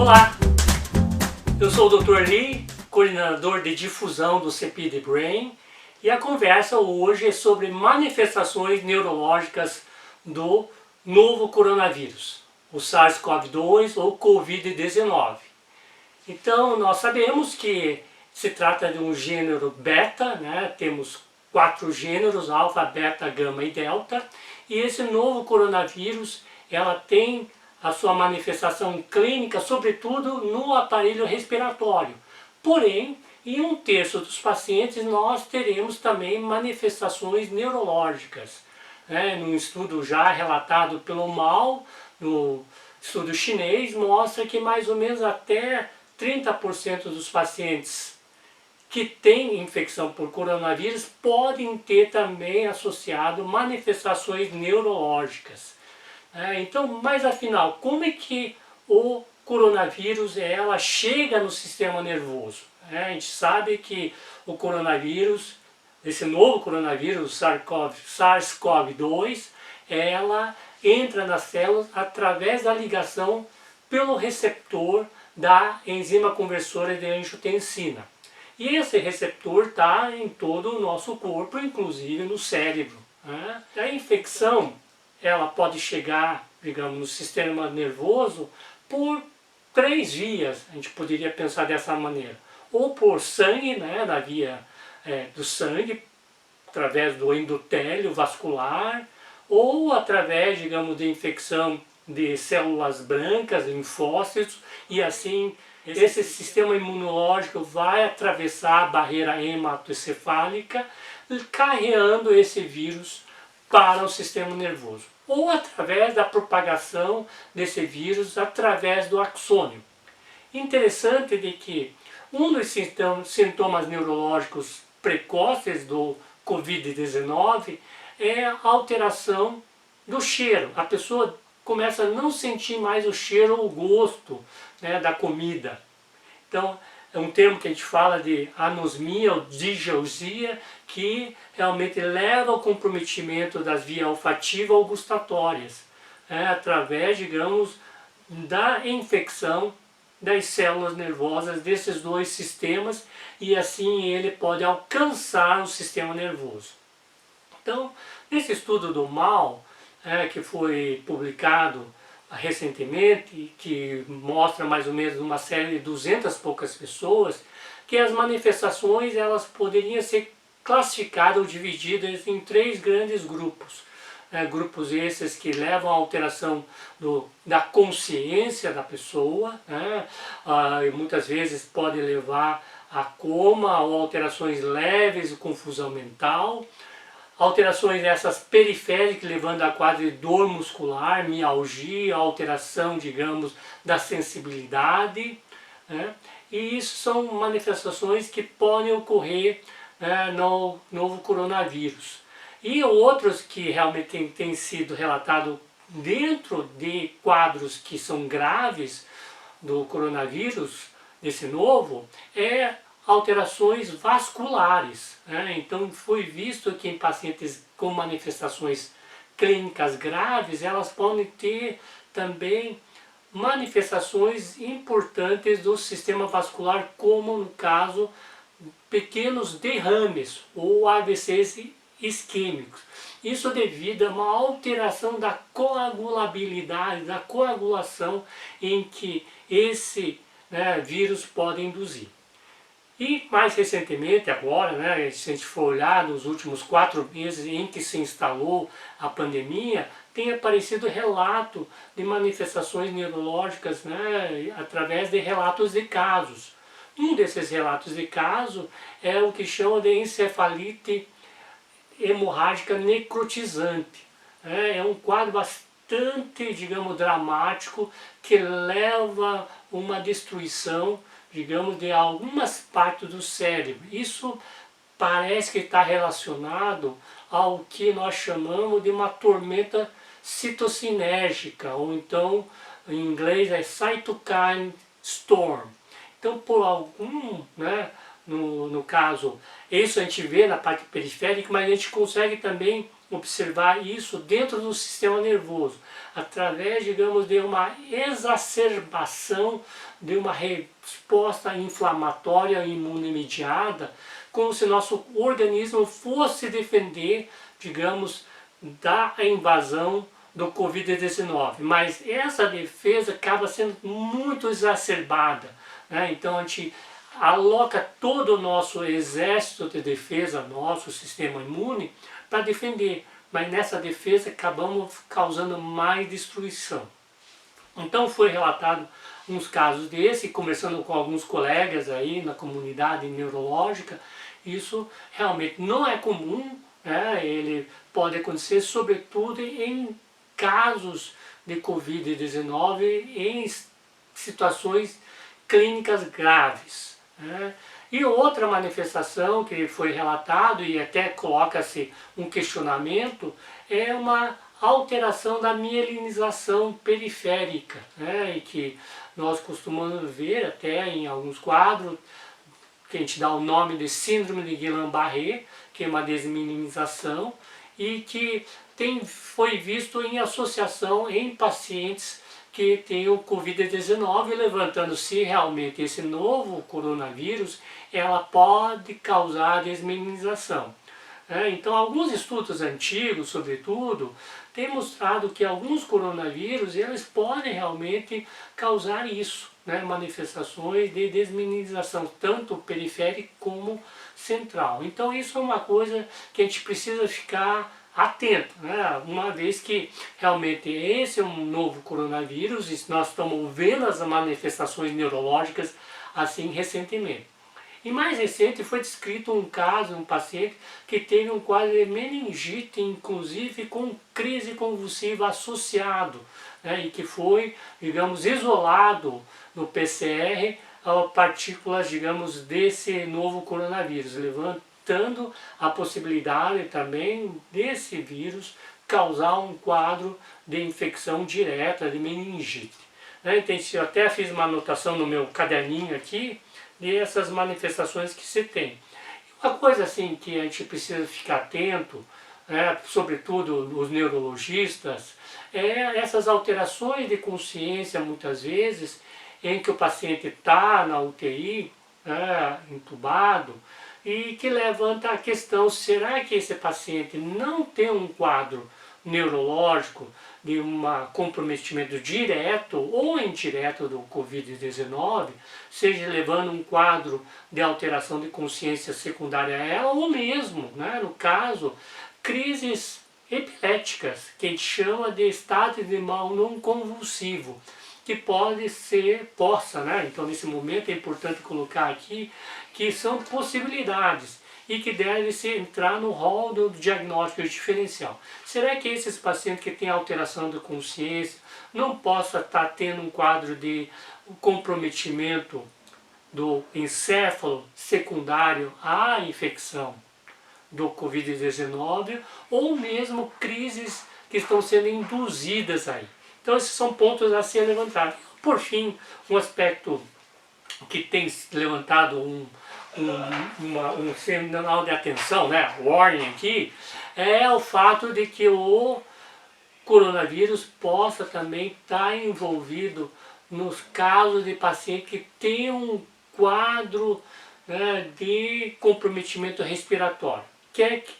Olá, eu sou o Dr. Lee, coordenador de difusão do CPI Brain, e a conversa hoje é sobre manifestações neurológicas do novo coronavírus, o SARS-CoV-2 ou Covid-19. Então, nós sabemos que se trata de um gênero beta, né? Temos 4 gêneros, alfa, beta, gama e delta, e esse novo coronavírus, ela tem a sua manifestação clínica, sobretudo no aparelho respiratório. Porém, em 1/3 dos pacientes nós teremos também manifestações neurológicas. Num estudo já relatado pelo Mao, no estudo chinês, mostra que mais ou menos até 30% dos pacientes que têm infecção por coronavírus podem ter também associado manifestações neurológicas. Então, mas afinal, como é que o coronavírus ela chega no sistema nervoso? A gente sabe que o coronavírus, esse novo coronavírus, SARS-CoV-2, ela entra nas células através da ligação pelo receptor da enzima conversora de angiotensina. E esse receptor está em todo o nosso corpo, inclusive no cérebro. A infecção ela pode chegar, digamos, no sistema nervoso por 3 vias, a gente poderia pensar dessa maneira. Ou por sangue, na via do sangue, através do endotélio vascular, ou através, digamos, de infecção de células brancas, linfócitos, e assim esse sistema imunológico vai atravessar a barreira hematoencefálica, carreando esse vírus para o sistema nervoso, ou através da propagação desse vírus através do axônio. Interessante de que um dos sintomas neurológicos precoces do Covid-19 é a alteração do cheiro. A pessoa começa a não sentir mais o cheiro ou o gosto da comida. Então, é um termo que a gente fala de anosmia ou digeusia, que realmente leva ao comprometimento das vias olfativa ou gustatórias, através, digamos, da infecção das células nervosas desses 2 sistemas, e assim ele pode alcançar o sistema nervoso. Então, nesse estudo do Mao, que foi publicado recentemente, que mostra mais ou menos uma série de 200 e poucas pessoas, que as manifestações elas poderiam ser classificadas ou divididas em 3 grandes grupos. Grupos esses que levam à alteração da consciência da pessoa, e muitas vezes pode levar a coma ou alterações leves e confusão mental. Alterações essas periféricas, levando a quadro de dor muscular, mialgia, alteração, digamos, da sensibilidade. E isso são manifestações que podem ocorrer no novo coronavírus. E outros que realmente têm sido relatados dentro de quadros que são graves do coronavírus, desse novo, alterações vasculares. Então foi visto que em pacientes com manifestações clínicas graves, elas podem ter também manifestações importantes do sistema vascular, como no caso pequenos derrames ou AVCs isquêmicos. Isso devido a uma alteração da coagulabilidade, da coagulação em que esse vírus pode induzir. E mais recentemente, agora, se a gente for olhar nos últimos 4 meses em que se instalou a pandemia, tem aparecido relato de manifestações neurológicas através de relatos de casos. Um desses relatos de caso é o que chama de encefalite hemorrágica necrotizante. É um quadro bastante, digamos, dramático, que leva a uma destruição, digamos, de algumas partes do cérebro. Isso parece que está relacionado ao que nós chamamos de uma tormenta citocinérgica, ou então, em inglês, é cytokine storm. Então, por algum no caso, isso a gente vê na parte periférica, mas a gente consegue também observar isso dentro do sistema nervoso, através, digamos, de uma exacerbação de uma resposta inflamatória imunomediada, como se nosso organismo fosse defender, digamos, da invasão do Covid-19. Mas essa defesa acaba sendo muito exacerbada, né? Então a gente aloca todo o nosso exército de defesa, nosso sistema imune, para defender. Mas nessa defesa acabamos causando mais destruição. Então foi relatado uns casos desse, conversando com alguns colegas aí na comunidade neurológica, isso realmente não é comum, né? Ele pode acontecer sobretudo em casos de Covid-19, em situações clínicas graves, né? E outra manifestação que foi relatado, e até coloca-se um questionamento, é uma alteração da mielinização periférica, né? E que nós costumamos ver até em alguns quadros, que a gente dá o nome de síndrome de Guillain-Barré, que é uma desmielinização, e que foi visto em associação em pacientes que têm o Covid-19, levantando se realmente esse novo coronavírus ela pode causar desmielinização. Então, alguns estudos antigos, sobretudo, têm mostrado que alguns coronavírus eles podem realmente causar isso, né? Manifestações de desmielinização, tanto periférica como central. Então, isso é uma coisa que a gente precisa ficar atento, né? Uma vez que realmente esse é um novo coronavírus e nós estamos vendo as manifestações neurológicas assim recentemente. E mais recente foi descrito um caso, um paciente que teve um quadro de meningite, inclusive com crise convulsiva associado, né? E que foi, digamos, isolado no PCR a partículas, digamos, desse novo coronavírus, levantando a possibilidade também desse vírus causar um quadro de infecção direta de meningite. Então, eu até fiz uma anotação no meu caderninho aqui dessas manifestações que se tem. Uma coisa assim que a gente precisa ficar atento, sobretudo os neurologistas, é essas alterações de consciência muitas vezes em que o paciente está na UTI, entubado, e que levanta a questão, será que esse paciente não tem um quadro neurológico de um comprometimento direto ou indireto do Covid-19, seja levando um quadro de alteração de consciência secundária a ela, ou mesmo, no caso, crises epiléticas, que a gente chama de estado de mal não convulsivo, que possa, então nesse momento é importante colocar aqui que são possibilidades e que deve se entrar no rol do diagnóstico diferencial. Será que esses pacientes que têm alteração da consciência não possa estar tendo um quadro de comprometimento do encéfalo secundário à infecção do Covid-19 ou mesmo crises que estão sendo induzidas aí? Então esses são pontos a ser levantados. Por fim, um aspecto que tem levantado um sinal de atenção, warning aqui, é o fato de que o coronavírus possa também estar envolvido nos casos de paciente que tem um quadro de comprometimento respiratório.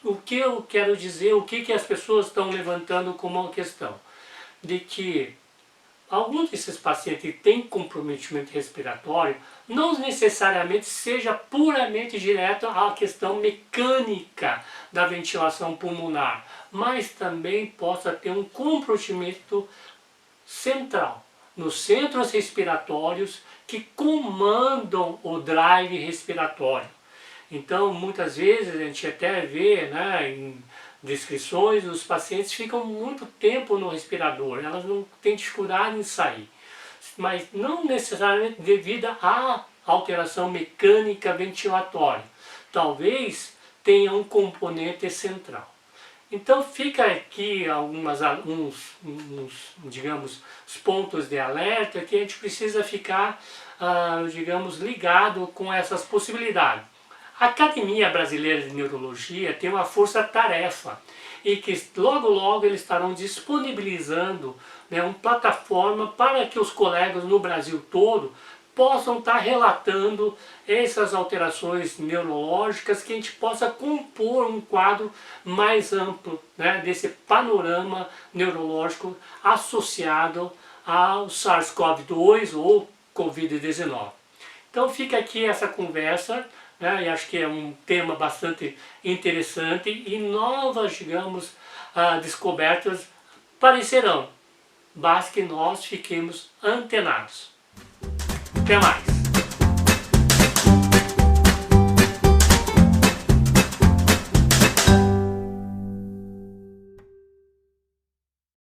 O que eu quero dizer, o que as pessoas estão levantando como uma questão? De que alguns desses pacientes que têm comprometimento respiratório não necessariamente seja puramente direto à questão mecânica da ventilação pulmonar, mas também possa ter um comprometimento central, nos centros respiratórios que comandam o drive respiratório. Então, muitas vezes a gente até vê em descrições, os pacientes ficam muito tempo no respirador, elas não têm dificuldade em sair, mas não necessariamente devido à alteração mecânica ventilatória, talvez tenha um componente central. Então fica aqui digamos, os pontos de alerta que a gente precisa ficar, digamos, ligado com essas possibilidades. A Academia Brasileira de Neurologia tem uma força-tarefa e que logo logo eles estarão disponibilizando, né, uma plataforma para que os colegas no Brasil todo possam estar relatando essas alterações neurológicas, que a gente possa compor um quadro mais amplo, né, desse panorama neurológico associado ao SARS-CoV-2 ou Covid-19. Então fica aqui essa conversa, né, e acho que é um tema bastante interessante e novas, digamos, descobertas aparecerão, basta que nós fiquemos antenados. Até mais!